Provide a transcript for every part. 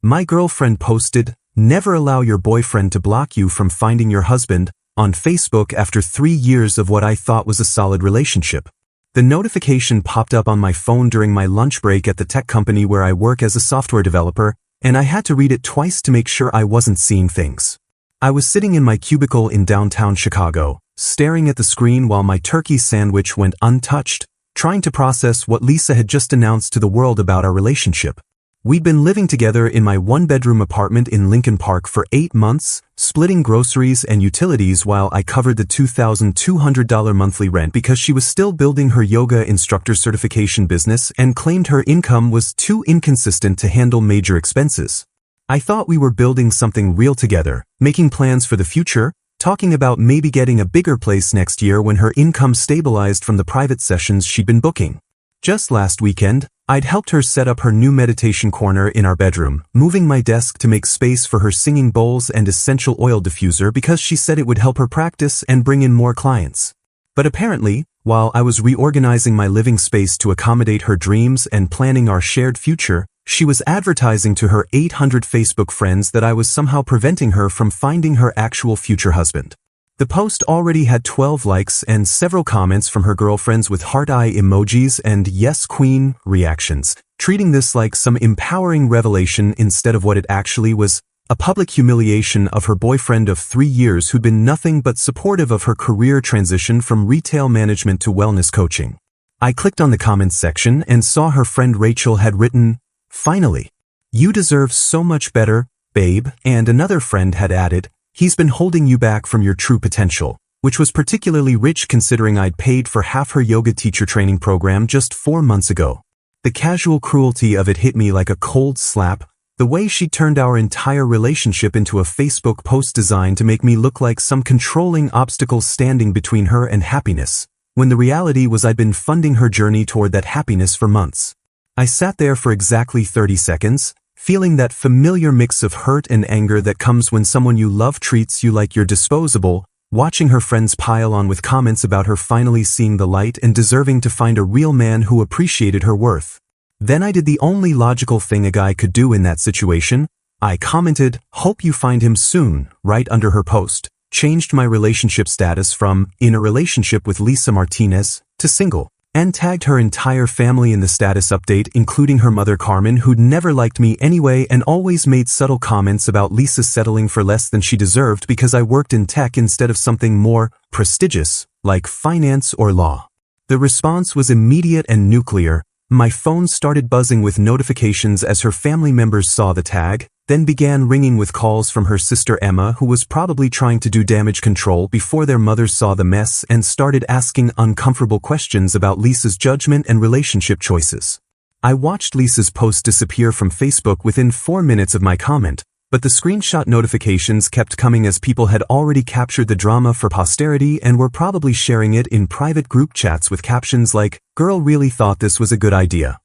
My girlfriend posted, "Never allow your boyfriend to block you from finding your husband," on Facebook after 3 years of what I thought was a solid relationship. The notification popped up on my phone during my lunch break at the tech company where I work as a software developer, and I had to read it twice to make sure I wasn't seeing things. I was sitting in my cubicle in downtown Chicago, staring at the screen while my turkey sandwich went untouched, trying to process what Lisa had just announced to the world about our relationship. We'd been living together in my one-bedroom apartment in Lincoln Park for 8 months, splitting groceries and utilities while I covered the $2,200 monthly rent because she was still building her yoga instructor certification business and claimed her income was too inconsistent to handle major expenses. I thought we were building something real together, making plans for the future, talking about maybe getting a bigger place next year when her income stabilized from the private sessions she'd been booking. Just last weekend, I'd helped her set up her new meditation corner in our bedroom, moving my desk to make space for her singing bowls and essential oil diffuser because she said it would help her practice and bring in more clients. But apparently, while I was reorganizing my living space to accommodate her dreams and planning our shared future, she was advertising to her 800 Facebook friends that I was somehow preventing her from finding her actual future husband. The post already had 12 likes and several comments from her girlfriends with heart eye emojis and "Yes Queen" reactions, treating this like some empowering revelation instead of what it actually was, a public humiliation of her boyfriend of 3 years who'd been nothing but supportive of her career transition from retail management to wellness coaching. I clicked on the comments section and saw her friend Rachel had written, "Finally, you deserve so much better, babe," and another friend had added, "He's been holding you back from your true potential," which was particularly rich considering I'd paid for half her yoga teacher training program just 4 months ago. The casual cruelty of it hit me like a cold slap, the way she turned our entire relationship into a Facebook post designed to make me look like some controlling obstacle standing between her and happiness, when the reality was I'd been funding her journey toward that happiness for months. I sat there for exactly 30 seconds, feeling that familiar mix of hurt and anger that comes when someone you love treats you like you're disposable, watching her friends pile on with comments about her finally seeing the light and deserving to find a real man who appreciated her worth. Then I did the only logical thing a guy could do in that situation. I commented, "Hope you find him soon," right under her post, changed my relationship status from "in a relationship with Lisa Martinez" to "single," and tagged her entire family in the status update, including her mother Carmen, who'd never liked me anyway and always made subtle comments about Lisa settling for less than she deserved because I worked in tech instead of something more prestigious, like finance or law. The response was immediate and nuclear. My phone started buzzing with notifications as her family members saw the tag, then began ringing with calls from her sister Emma, who was probably trying to do damage control before their mothers saw the mess and started asking uncomfortable questions about Lisa's judgment and relationship choices. I watched Lisa's post disappear from Facebook within 4 minutes of my comment, but the screenshot notifications kept coming as people had already captured the drama for posterity and were probably sharing it in private group chats with captions like, "Girl really thought this was a good idea."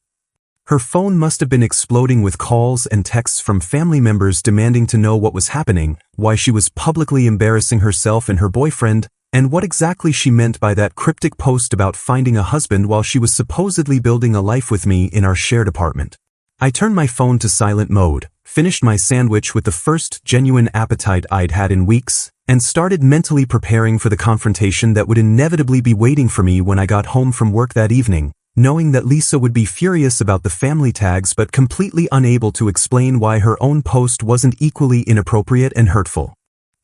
Her phone must have been exploding with calls and texts from family members demanding to know what was happening, why she was publicly embarrassing herself and her boyfriend, and what exactly she meant by that cryptic post about finding a husband while she was supposedly building a life with me in our shared apartment. I turned my phone to silent mode, finished my sandwich with the first genuine appetite I'd had in weeks, and started mentally preparing for the confrontation that would inevitably be waiting for me when I got home from work that evening, knowing that Lisa would be furious about the family tags but completely unable to explain why her own post wasn't equally inappropriate and hurtful.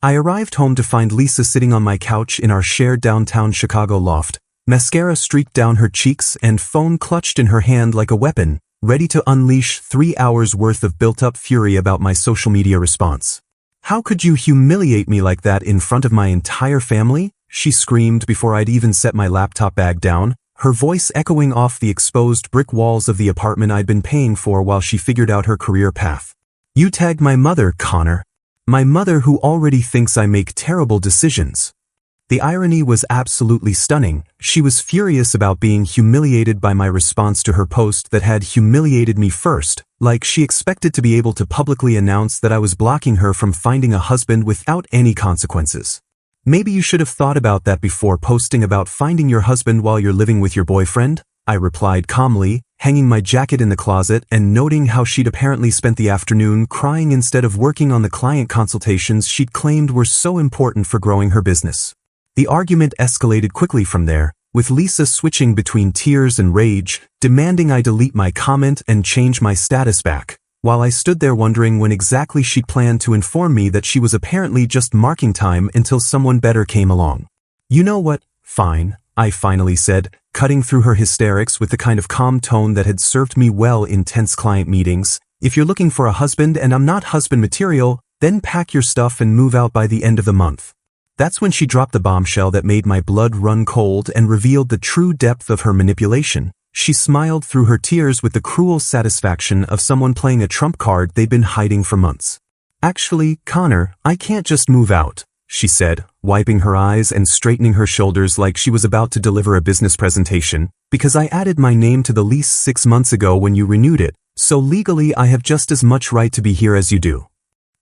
I arrived home to find Lisa sitting on my couch in our shared downtown Chicago loft, mascara streaked down her cheeks and phone clutched in her hand like a weapon, ready to unleash 3 hours worth of built-up fury about my social media response. "How could you humiliate me like that in front of my entire family?" she screamed before I'd even set my laptop bag down, her voice echoing off the exposed brick walls of the apartment I'd been paying for while she figured out her career path. "You tagged my mother, Connor. My mother who already thinks I make terrible decisions." The irony was absolutely stunning. She was furious about being humiliated by my response to her post that had humiliated me first, like she expected to be able to publicly announce that I was blocking her from finding a husband without any consequences. "Maybe you should have thought about that before posting about finding your husband while you're living with your boyfriend," I replied calmly, hanging my jacket in the closet and noting how she'd apparently spent the afternoon crying instead of working on the client consultations she'd claimed were so important for growing her business. The argument escalated quickly from there, with Lisa switching between tears and rage, demanding I delete my comment and change my status back, while I stood there wondering when exactly she'd planned to inform me that she was apparently just marking time until someone better came along. "You know what? Fine," I finally said, cutting through her hysterics with the kind of calm tone that had served me well in tense client meetings. "If you're looking for a husband and I'm not husband material, then pack your stuff and move out by the end of the month." That's when she dropped the bombshell that made my blood run cold and revealed the true depth of her manipulation. She smiled through her tears with the cruel satisfaction of someone playing a trump card they'd been hiding for months. "Actually, Connor, I can't just move out," she said, wiping her eyes and straightening her shoulders like she was about to deliver a business presentation, "because I added my name to the lease 6 months ago when you renewed it, so legally I have just as much right to be here as you do."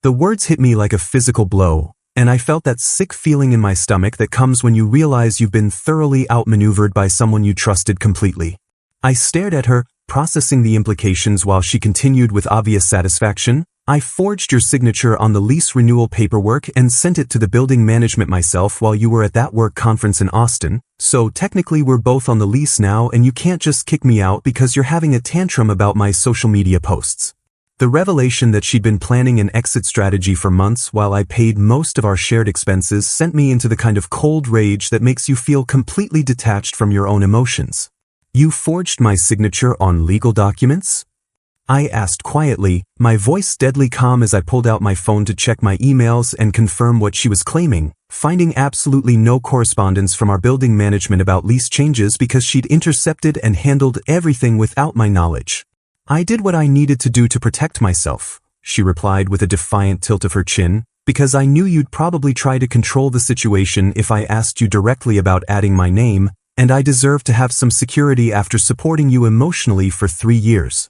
The words hit me like a physical blow, and I felt that sick feeling in my stomach that comes when you realize you've been thoroughly outmaneuvered by someone you trusted completely. I stared at her, processing the implications while she continued with obvious satisfaction. "I forged your signature on the lease renewal paperwork and sent it to the building management myself while you were at that work conference in Austin, so technically we're both on the lease now and you can't just kick me out because you're having a tantrum about my social media posts." The revelation that she'd been planning an exit strategy for months while I paid most of our shared expenses sent me into the kind of cold rage that makes you feel completely detached from your own emotions. "You forged my signature on legal documents?" I asked quietly, my voice deadly calm as I pulled out my phone to check my emails and confirm what she was claiming, finding absolutely no correspondence from our building management about lease changes because she'd intercepted and handled everything without my knowledge. "I did what I needed to do to protect myself," she replied with a defiant tilt of her chin, "because I knew you'd probably try to control the situation if I asked you directly about adding my name, and I deserve to have some security after supporting you emotionally for 3 years.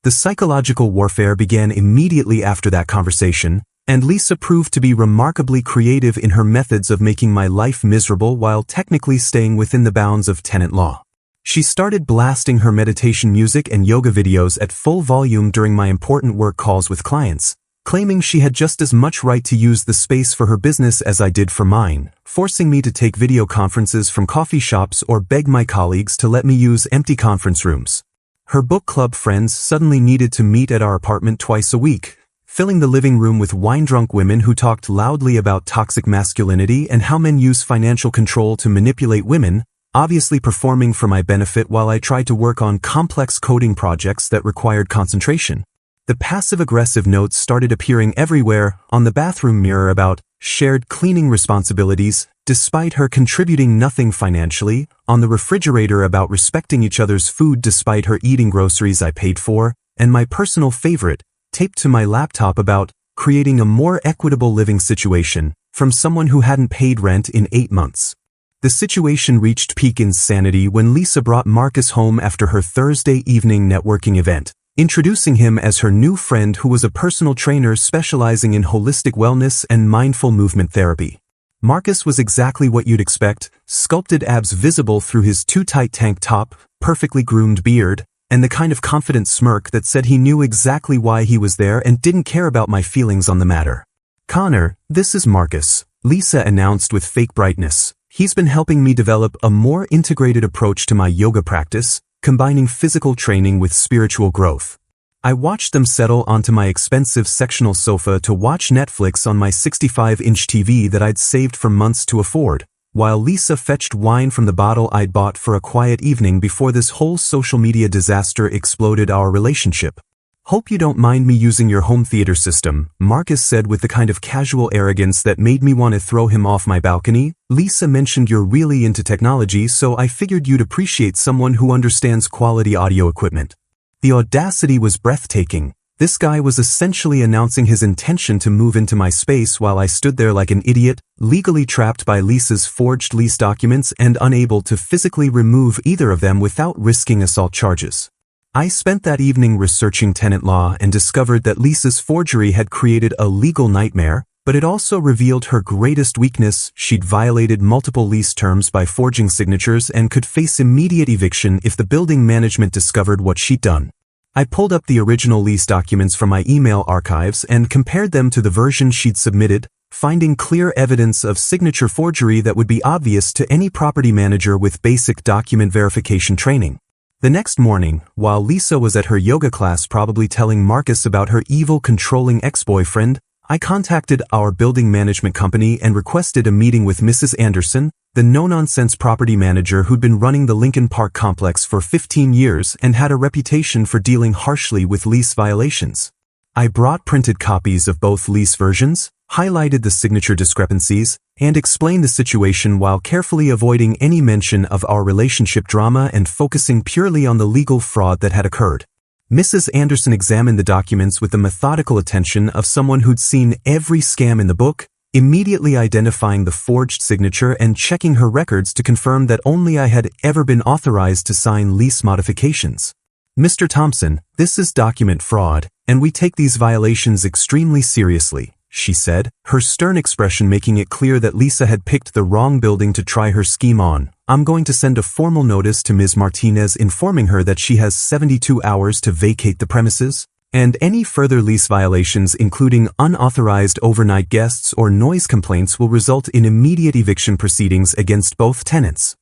The psychological warfare began immediately after that conversation, and Lisa proved to be remarkably creative in her methods of making my life miserable while technically staying within the bounds of tenant law. She started blasting her meditation music and yoga videos at full volume during my important work calls with clients, claiming she had just as much right to use the space for her business as I did for mine, forcing me to take video conferences from coffee shops or beg my colleagues to let me use empty conference rooms. Her book club friends suddenly needed to meet at our apartment twice a week, filling the living room with wine-drunk women who talked loudly about toxic masculinity and how men use financial control to manipulate women, obviously performing for my benefit while I tried to work on complex coding projects that required concentration. The passive-aggressive notes started appearing everywhere, on the bathroom mirror about shared cleaning responsibilities, despite her contributing nothing financially, on the refrigerator about respecting each other's food despite her eating groceries I paid for, and my personal favorite, taped to my laptop about creating a more equitable living situation, from someone who hadn't paid rent in 8 months. The situation reached peak insanity when Lisa brought Marcus home after her Thursday evening networking event, introducing him as her new friend who was a personal trainer specializing in holistic wellness and mindful movement therapy. Marcus was exactly what you'd expect, sculpted abs visible through his too-tight tank top, perfectly groomed beard, and the kind of confident smirk that said he knew exactly why he was there and didn't care about my feelings on the matter. "Connor, this is Marcus," Lisa announced with fake brightness. "He's been helping me develop a more integrated approach to my yoga practice, combining physical training with spiritual growth." I watched them settle onto my expensive sectional sofa to watch Netflix on my 65-inch TV that I'd saved for months to afford, while Lisa fetched wine from the bottle I'd bought for a quiet evening before this whole social media disaster exploded our relationship. "Hope you don't mind me using your home theater system," Marcus said with the kind of casual arrogance that made me want to throw him off my balcony. "Lisa mentioned you're really into technology, so I figured you'd appreciate someone who understands quality audio equipment." The audacity was breathtaking. This guy was essentially announcing his intention to move into my space while I stood there like an idiot, legally trapped by Lisa's forged lease documents and unable to physically remove either of them without risking assault charges. I spent that evening researching tenant law and discovered that Lisa's forgery had created a legal nightmare, But it also revealed her greatest weakness: she'd violated multiple lease terms by forging signatures and could face immediate eviction if the building management discovered what she'd done. I pulled up the original lease documents from my email archives and compared them to the version she'd submitted, finding clear evidence of signature forgery that would be obvious to any property manager with basic document verification training. The next morning, while Lisa was at her yoga class probably telling Marcus about her evil, controlling ex-boyfriend, I contacted our building management company and requested a meeting with Mrs. Anderson, the no-nonsense property manager who'd been running the Lincoln Park complex for 15 years and had a reputation for dealing harshly with lease violations. I brought printed copies of both lease versions, highlighted the signature discrepancies, and explained the situation while carefully avoiding any mention of our relationship drama and focusing purely on the legal fraud that had occurred. Mrs. Anderson examined the documents with the methodical attention of someone who'd seen every scam in the book, immediately identifying the forged signature and checking her records to confirm that only I had ever been authorized to sign lease modifications. "Mr. Thompson, this is document fraud, and we take these violations extremely seriously," she said, her stern expression making it clear that Lisa had picked the wrong building to try her scheme on. "I'm going to send a formal notice to Ms. Martinez informing her that she has 72 hours to vacate the premises, and any further lease violations including unauthorized overnight guests or noise complaints will result in immediate eviction proceedings against both tenants."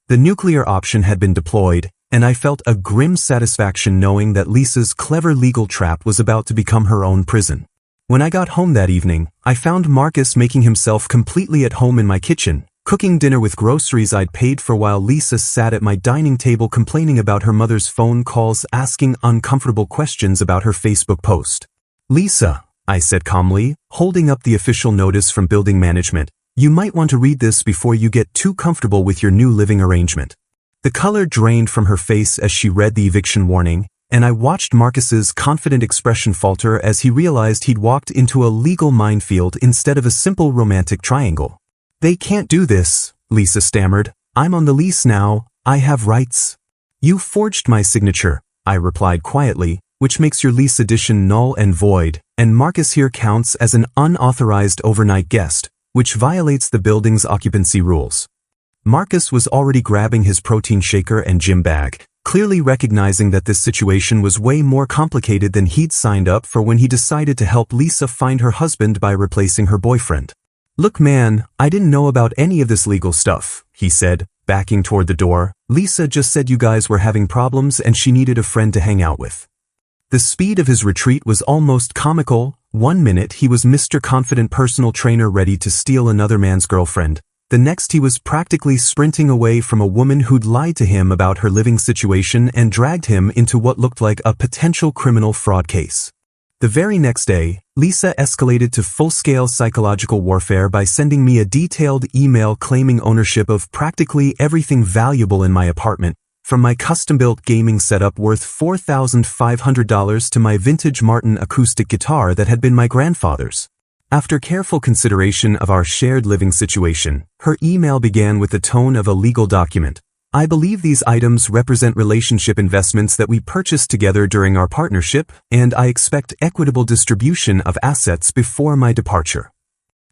The nuclear option had been deployed, and I felt a grim satisfaction knowing that Lisa's clever legal trap was about to become her own prison. When I got home that evening, I found Marcus making himself completely at home in my kitchen, cooking dinner with groceries I'd paid for while Lisa sat at my dining table complaining about her mother's phone calls, asking uncomfortable questions about her Facebook post. "Lisa," I said calmly, holding up the official notice from building management, "you might want to read this before you get too comfortable with your new living arrangement." The color drained from her face as she read the eviction warning, and I watched Marcus's confident expression falter as he realized he'd walked into a legal minefield instead of a simple romantic triangle. "They can't do this," Lisa stammered. "I'm on the lease now, I have rights." "You forged my signature," I replied quietly, "which makes your lease addition null and void, and Marcus here counts as an unauthorized overnight guest, which violates the building's occupancy rules." Marcus was already grabbing his protein shaker and gym bag, clearly recognizing that this situation was way more complicated than he'd signed up for when he decided to help Lisa find her husband by replacing her boyfriend. "Look man, I didn't know about any of this legal stuff," he said, backing toward the door. "Lisa just said you guys were having problems and she needed a friend to hang out with." The speed of his retreat was almost comical. 1 minute he was Mr. Confident personal trainer ready to steal another man's girlfriend. The next he was practically sprinting away from a woman who'd lied to him about her living situation and dragged him into what looked like a potential criminal fraud case. The very next day, Lisa escalated to full-scale psychological warfare by sending me a detailed email claiming ownership of practically everything valuable in my apartment, from my custom-built gaming setup worth $4,500 to my vintage Martin acoustic guitar that had been my grandfather's. After careful consideration of our shared living situation, her email began with the tone of a legal document. "I believe these items represent relationship investments that we purchased together during our partnership, and I expect equitable distribution of assets before my departure."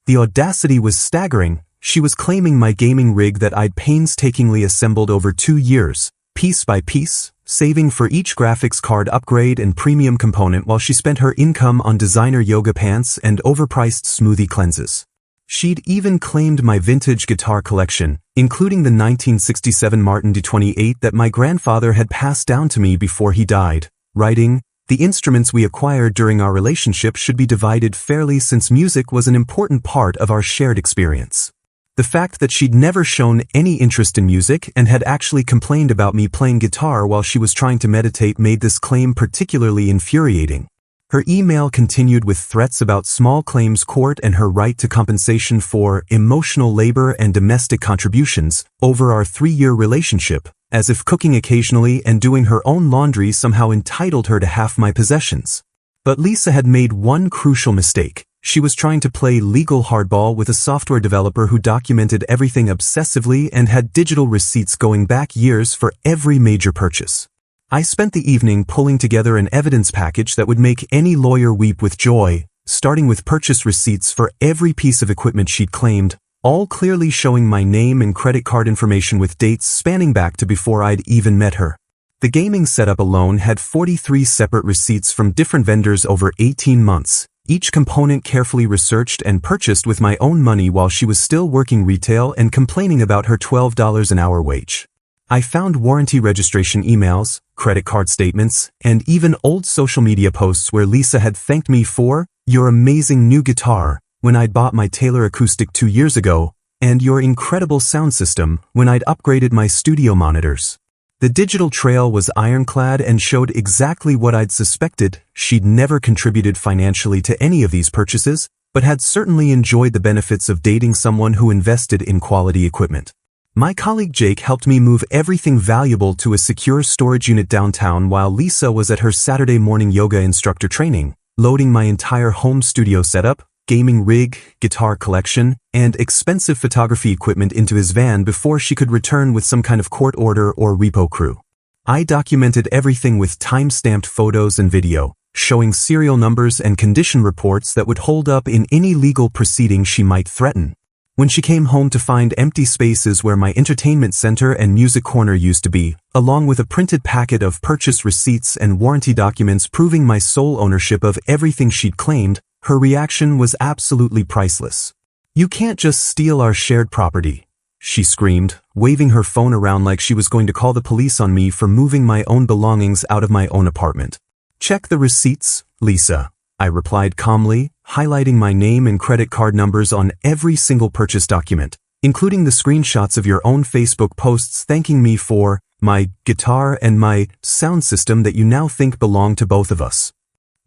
The audacity was staggering. She was claiming my gaming rig that I'd painstakingly assembled over 2 years, piece by piece, saving for each graphics card upgrade and premium component while she spent her income on designer yoga pants and overpriced smoothie cleanses. She'd even claimed my vintage guitar collection, including the 1967 Martin D28 that my grandfather had passed down to me before he died, writing, "The instruments we acquired during our relationship should be divided fairly since music was an important part of our shared experience." The fact that she'd never shown any interest in music and had actually complained about me playing guitar while she was trying to meditate made this claim particularly infuriating. Her email continued with threats about small claims court and her right to compensation for emotional labor and domestic contributions over our 3-year relationship, as if cooking occasionally and doing her own laundry somehow entitled her to half my possessions. But Lisa had made one crucial mistake. She was trying to play legal hardball with a software developer who documented everything obsessively and had digital receipts going back years for every major purchase. I spent the evening pulling together an evidence package that would make any lawyer weep with joy, starting with purchase receipts for every piece of equipment she'd claimed, all clearly showing my name and credit card information with dates spanning back to before I'd even met her. The gaming setup alone had 43 separate receipts from different vendors over 18 months, each component carefully researched and purchased with my own money while she was still working retail and complaining about her $12 an hour wage. I found warranty registration emails, credit card statements, and even old social media posts where Lisa had thanked me for your amazing new guitar when I'd bought my Taylor Acoustic 2 years ago, and your incredible sound system when I'd upgraded my studio monitors. The digital trail was ironclad and showed exactly what I'd suspected. She'd never contributed financially to any of these purchases, but had certainly enjoyed the benefits of dating someone who invested in quality equipment. My colleague Jake helped me move everything valuable to a secure storage unit downtown while Lisa was at her Saturday morning yoga instructor training, loading my entire home studio setup, gaming rig, guitar collection, and expensive photography equipment into his van before she could return with some kind of court order or repo crew. I documented everything with time-stamped photos and video, showing serial numbers and condition reports that would hold up in any legal proceeding she might threaten. When she came home to find empty spaces where my entertainment center and music corner used to be, along with a printed packet of purchase receipts and warranty documents proving my sole ownership of everything she'd claimed, her reaction was absolutely priceless. "You can't just steal our shared property," she screamed, waving her phone around like she was going to call the police on me for moving my own belongings out of my own apartment. "Check the receipts, Lisa," I replied calmly, highlighting my name and credit card numbers on every single purchase document, including the screenshots of your own Facebook posts thanking me for my guitar and my sound system that you now think belong to both of us.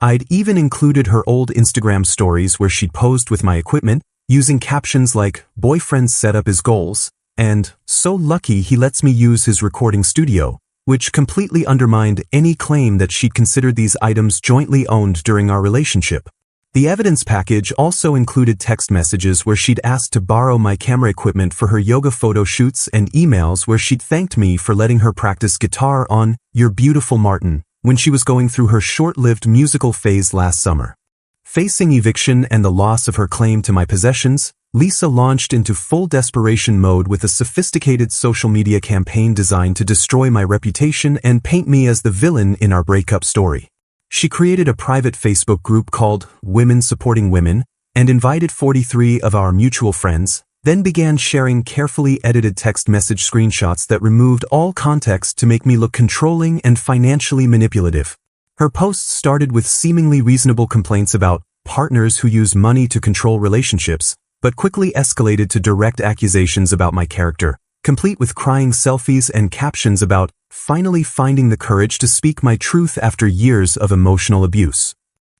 I'd even included her old Instagram stories where she'd posed with my equipment, using captions like, "Boyfriend's set up his goals," and "So lucky he lets me use his recording studio," which completely undermined any claim that she'd considered these items jointly owned during our relationship. The evidence package also included text messages where she'd asked to borrow my camera equipment for her yoga photo shoots and emails where she'd thanked me for letting her practice guitar on Your Beautiful Martin when she was going through her short-lived musical phase last summer. Facing eviction and the loss of her claim to my possessions, Lisa launched into full desperation mode with a sophisticated social media campaign designed to destroy my reputation and paint me as the villain in our breakup story. She created a private Facebook group called Women Supporting Women and invited 43 of our mutual friends, then began sharing carefully edited text message screenshots that removed all context to make me look controlling and financially manipulative. Her posts started with seemingly reasonable complaints about partners who use money to control relationships, but quickly escalated to direct accusations about my character, complete with crying selfies and captions about finally finding the courage to speak my truth after years of emotional abuse.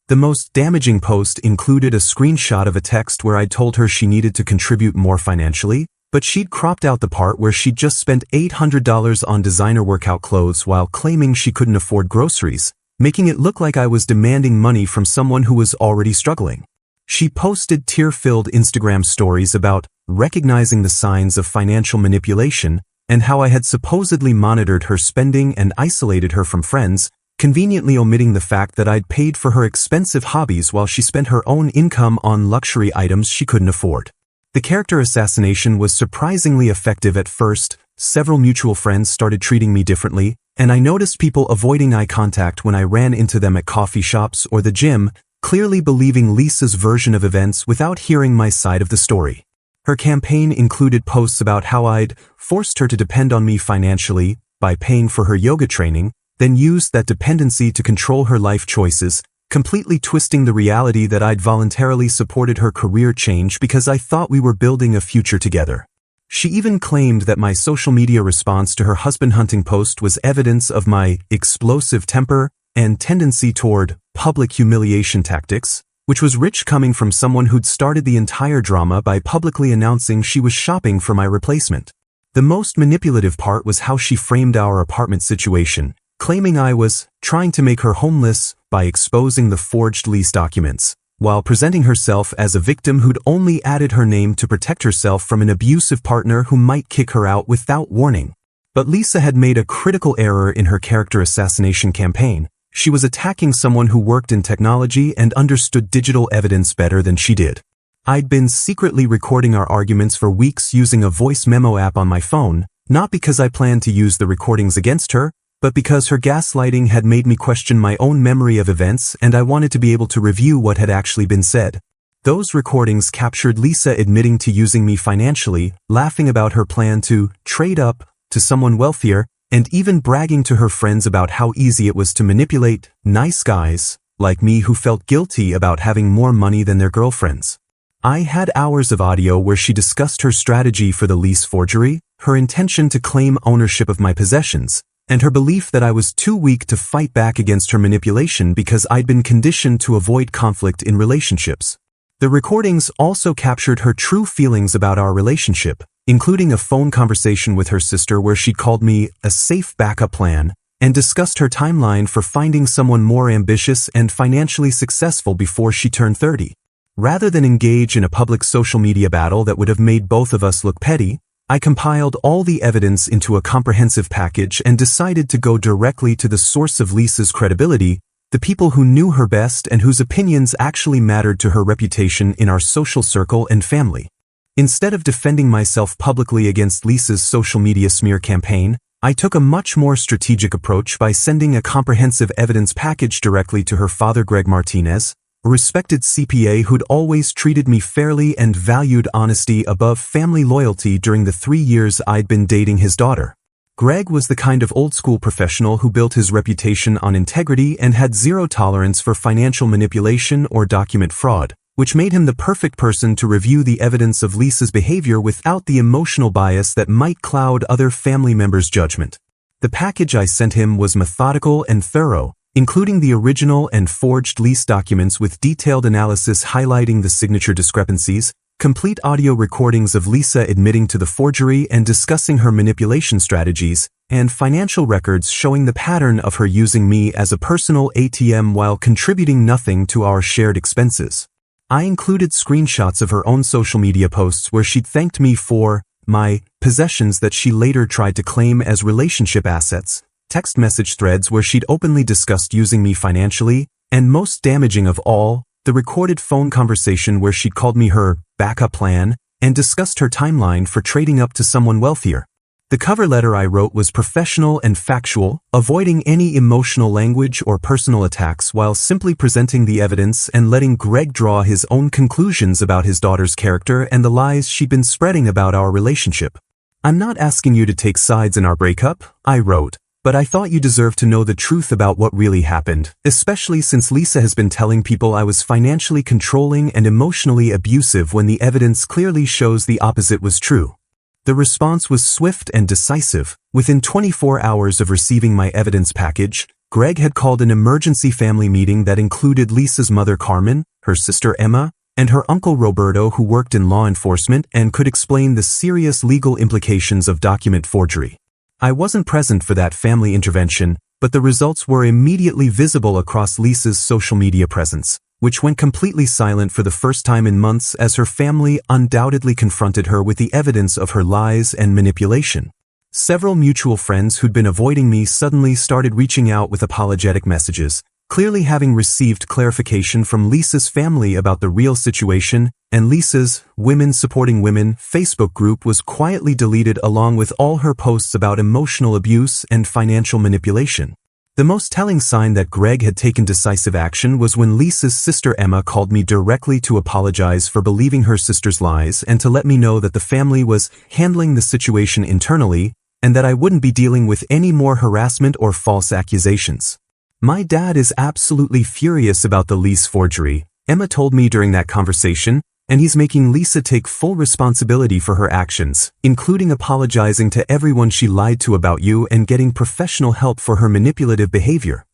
The most damaging post included a screenshot of a text where I'd told her she needed to contribute more financially, but she'd cropped out the part where she'd just spent $800 on designer workout clothes while claiming she couldn't afford groceries, making it look like I was demanding money from someone who was already struggling. She posted tear-filled Instagram stories about recognizing the signs of financial manipulation and how I had supposedly monitored her spending and isolated her from friends, conveniently omitting the fact that I'd paid for her expensive hobbies while she spent her own income on luxury items she couldn't afford. The character assassination was surprisingly effective at first. Several mutual friends started treating me differently, and I noticed people avoiding eye contact when I ran into them at coffee shops or the gym, clearly believing Lisa's version of events without hearing my side of the story. Her campaign included posts about how I'd forced her to depend on me financially by paying for her yoga training, then used that dependency to control her life choices, completely twisting the reality that I'd voluntarily supported her career change because I thought we were building a future together. She even claimed that my social media response to her husband hunting post was evidence of my explosive temper and tendency toward public humiliation tactics, which was rich coming from someone who'd started the entire drama by publicly announcing she was shopping for my replacement. The most manipulative part was how she framed our apartment situation, claiming I was trying to make her homeless by exposing the forged lease documents, while presenting herself as a victim who'd only added her name to protect herself from an abusive partner who might kick her out without warning. But Lisa had made a critical error in her character assassination campaign, She was attacking someone who worked in technology and understood digital evidence better than she did. I'd been secretly recording our arguments for weeks using a voice memo app on my phone, not because I planned to use the recordings against her, but because her gaslighting had made me question my own memory of events and I wanted to be able to review what had actually been said. Those recordings captured Lisa admitting to using me financially, laughing about her plan to trade up to someone wealthier, and even bragging to her friends about how easy it was to manipulate nice guys like me who felt guilty about having more money than their girlfriends. I had hours of audio where she discussed her strategy for the lease forgery, her intention to claim ownership of my possessions, and her belief that I was too weak to fight back against her manipulation because I'd been conditioned to avoid conflict in relationships. The recordings also captured her true feelings about our relationship, including a phone conversation with her sister where she called me a safe backup plan and discussed her timeline for finding someone more ambitious and financially successful before she turned 30. Rather than engage in a public social media battle that would have made both of us look petty, I compiled all the evidence into a comprehensive package and decided to go directly to the source of Lisa's credibility, the people who knew her best and whose opinions actually mattered to her reputation in our social circle and family. Instead of defending myself publicly against Lisa's social media smear campaign, I took a much more strategic approach by sending a comprehensive evidence package directly to her father, Greg Martinez, a respected CPA who'd always treated me fairly and valued honesty above family loyalty during the 3 years I'd been dating his daughter. Greg was the kind of old-school professional who built his reputation on integrity and had zero tolerance for financial manipulation or document fraud, which made him the perfect person to review the evidence of Lisa's behavior without the emotional bias that might cloud other family members' judgment. The package I sent him was methodical and thorough, including the original and forged lease documents with detailed analysis highlighting the signature discrepancies, complete audio recordings of Lisa admitting to the forgery and discussing her manipulation strategies, and financial records showing the pattern of her using me as a personal ATM while contributing nothing to our shared expenses. I included screenshots of her own social media posts where she'd thanked me for my possessions that she later tried to claim as relationship assets, text message threads where she'd openly discussed using me financially, and most damaging of all, the recorded phone conversation where she'd called me her backup plan and discussed her timeline for trading up to someone wealthier. The cover letter I wrote was professional and factual, avoiding any emotional language or personal attacks while simply presenting the evidence and letting Greg draw his own conclusions about his daughter's character and the lies she'd been spreading about our relationship. "I'm not asking you to take sides in our breakup," I wrote, "but I thought you deserved to know the truth about what really happened, especially since Lisa has been telling people I was financially controlling and emotionally abusive when the evidence clearly shows the opposite was true." The response was swift and decisive. Within 24 hours of receiving my evidence package, Greg had called an emergency family meeting that included Lisa's mother Carmen, her sister Emma, and her uncle Roberto, who worked in law enforcement and could explain the serious legal implications of document forgery. I wasn't present for that family intervention, but the results were immediately visible across Lisa's social media presence, which went completely silent for the first time in months as her family undoubtedly confronted her with the evidence of her lies and manipulation. Several mutual friends who'd been avoiding me suddenly started reaching out with apologetic messages, clearly having received clarification from Lisa's family about the real situation, and Lisa's Women Supporting Women Facebook group was quietly deleted along with all her posts about emotional abuse and financial manipulation. The most telling sign that Greg had taken decisive action was when Lisa's sister Emma called me directly to apologize for believing her sister's lies and to let me know that the family was handling the situation internally and that I wouldn't be dealing with any more harassment or false accusations. "My dad is absolutely furious about the lease forgery," Emma told me during that conversation, "and he's making Lisa take full responsibility for her actions, including apologizing to everyone she lied to about you and getting professional help for her manipulative behavior."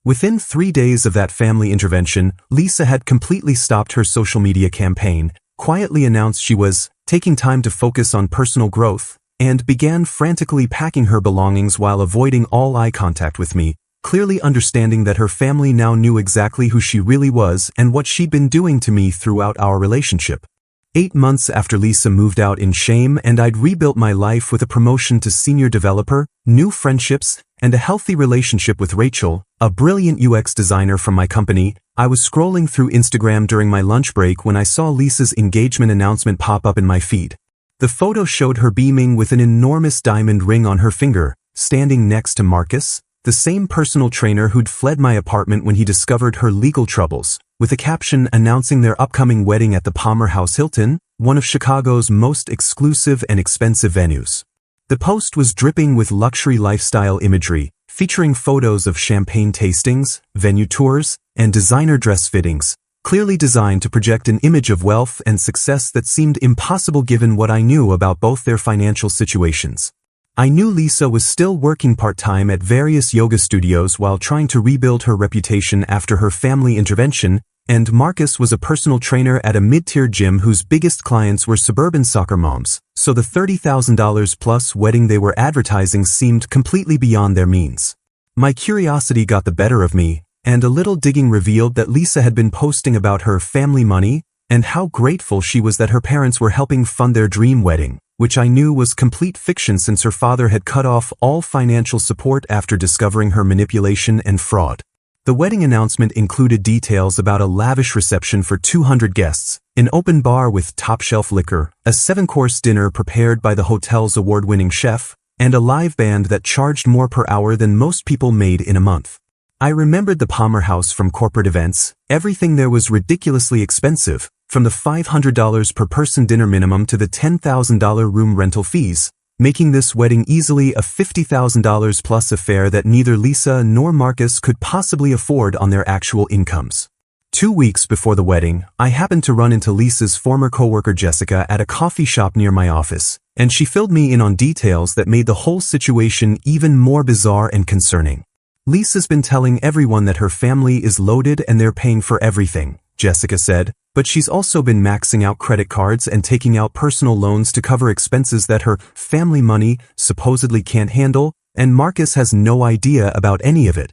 Within 3 days of that family intervention, Lisa had completely stopped her social media campaign, quietly announced she was taking time to focus on personal growth, and began frantically packing her belongings while avoiding all eye contact with me, clearly understanding that her family now knew exactly who she really was and what she'd been doing to me throughout our relationship. 8 months after Lisa moved out in shame and I'd rebuilt my life with a promotion to senior developer, new friendships, and a healthy relationship with Rachel, a brilliant UX designer from my company. I was scrolling through Instagram during my lunch break when I saw Lisa's engagement announcement pop up in my feed. The photo showed her beaming with an enormous diamond ring on her finger, standing next to Marcus, the same personal trainer who'd fled my apartment when he discovered her legal troubles, with a caption announcing their upcoming wedding at the Palmer House Hilton, one of Chicago's most exclusive and expensive venues. The post was dripping with luxury lifestyle imagery, featuring photos of champagne tastings, venue tours, and designer dress fittings, clearly designed to project an image of wealth and success that seemed impossible given what I knew about both their financial situations. I knew Lisa was still working part-time at various yoga studios while trying to rebuild her reputation after her family intervention, and Marcus was a personal trainer at a mid-tier gym whose biggest clients were suburban soccer moms, so the $30,000 plus wedding they were advertising seemed completely beyond their means. My curiosity got the better of me, and a little digging revealed that Lisa had been posting about her family money and how grateful she was that her parents were helping fund their dream wedding, which I knew was complete fiction since her father had cut off all financial support after discovering her manipulation and fraud. The wedding announcement included details about a lavish reception for 200 guests, an open bar with top-shelf liquor, a 7-course dinner prepared by the hotel's award-winning chef, and a live band that charged more per hour than most people made in a month. I remembered the Palmer House from corporate events. Everything there was ridiculously expensive, from the $500 per person dinner minimum to the $10,000 room rental fees, making this wedding easily a $50,000 plus affair that neither Lisa nor Marcus could possibly afford on their actual incomes. 2 weeks before the wedding, I happened to run into Lisa's former coworker Jessica at a coffee shop near my office, and she filled me in on details that made the whole situation even more bizarre and concerning. Lisa's been telling everyone that her family is loaded and they're paying for everything, Jessica said, but she's also been maxing out credit cards and taking out personal loans to cover expenses that her family money supposedly can't handle, and Marcus has no idea about any of it.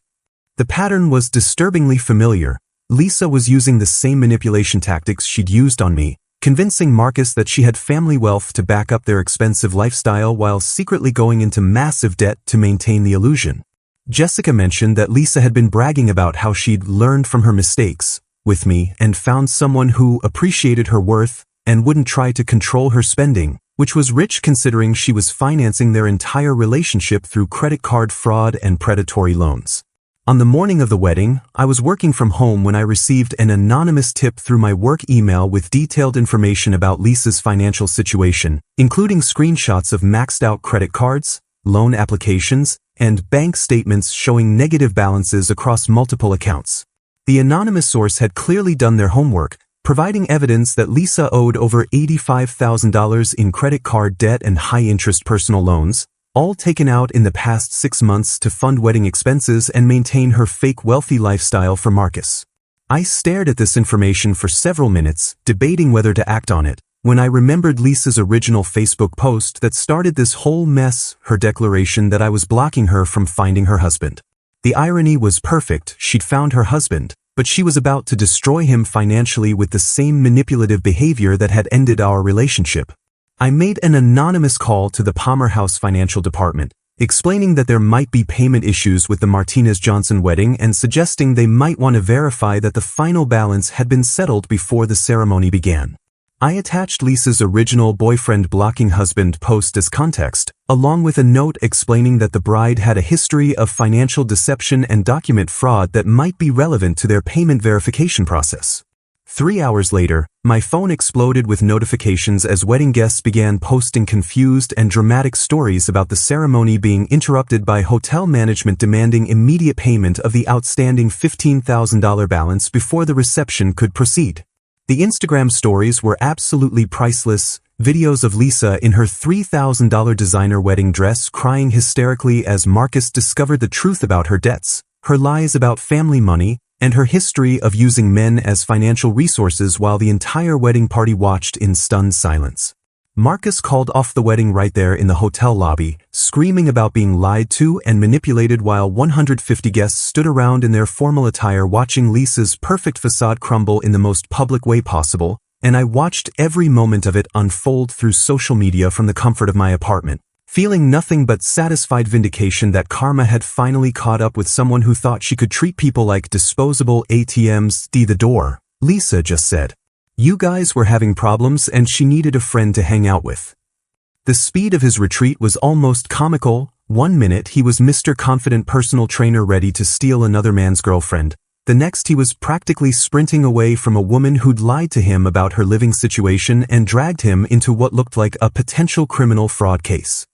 The pattern was disturbingly familiar. Lisa was using the same manipulation tactics she'd used on me, convincing Marcus that she had family wealth to back up their expensive lifestyle while secretly going into massive debt to maintain the illusion. Jessica mentioned that Lisa had been bragging about how she'd learned from her mistakes with me and found someone who appreciated her worth and wouldn't try to control her spending, which was rich considering she was financing their entire relationship through credit card fraud and predatory loans. On the morning of the wedding, I was working from home when I received an anonymous tip through my work email with detailed information about Lisa's financial situation, including screenshots of maxed-out credit cards, loan applications, and bank statements showing negative balances across multiple accounts. The anonymous source had clearly done their homework, providing evidence that Lisa owed over $85,000 in credit card debt and high-interest personal loans, all taken out in the past 6 months to fund wedding expenses and maintain her fake wealthy lifestyle for Marcus. I stared at this information for several minutes, debating whether to act on it, when I remembered Lisa's original Facebook post that started this whole mess, her declaration that I was blocking her from finding her husband. The irony was perfect. She'd found her husband, but she was about to destroy him financially with the same manipulative behavior that had ended our relationship. I made an anonymous call to the Palmer House financial department, explaining that there might be payment issues with the Martinez-Johnson wedding and suggesting they might want to verify that the final balance had been settled before the ceremony began. I attached Lisa's original boyfriend blocking husband post as context, along with a note explaining that the bride had a history of financial deception and document fraud that might be relevant to their payment verification process. 3 hours later, my phone exploded with notifications as wedding guests began posting confused and dramatic stories about the ceremony being interrupted by hotel management demanding immediate payment of the outstanding $15,000 balance before the reception could proceed. The Instagram stories were absolutely priceless. Videos of Lisa in her $3,000 designer wedding dress crying hysterically as Marcus discovered the truth about her debts, her lies about family money, and her history of using men as financial resources while the entire wedding party watched in stunned silence. Marcus called off the wedding right there in the hotel lobby, screaming about being lied to and manipulated while 150 guests stood around in their formal attire watching Lisa's perfect facade crumble in the most public way possible, and I watched every moment of it unfold through social media from the comfort of my apartment. Feeling nothing but satisfied vindication that karma had finally caught up with someone who thought she could treat people like disposable ATMs, the door, Lisa just said. You guys were having problems and she needed a friend to hang out with. The speed of his retreat was almost comical. 1 minute he was Mr. Confident personal trainer ready to steal another man's girlfriend. The next he was practically sprinting away from a woman who'd lied to him about her living situation and dragged him into what looked like a potential criminal fraud case.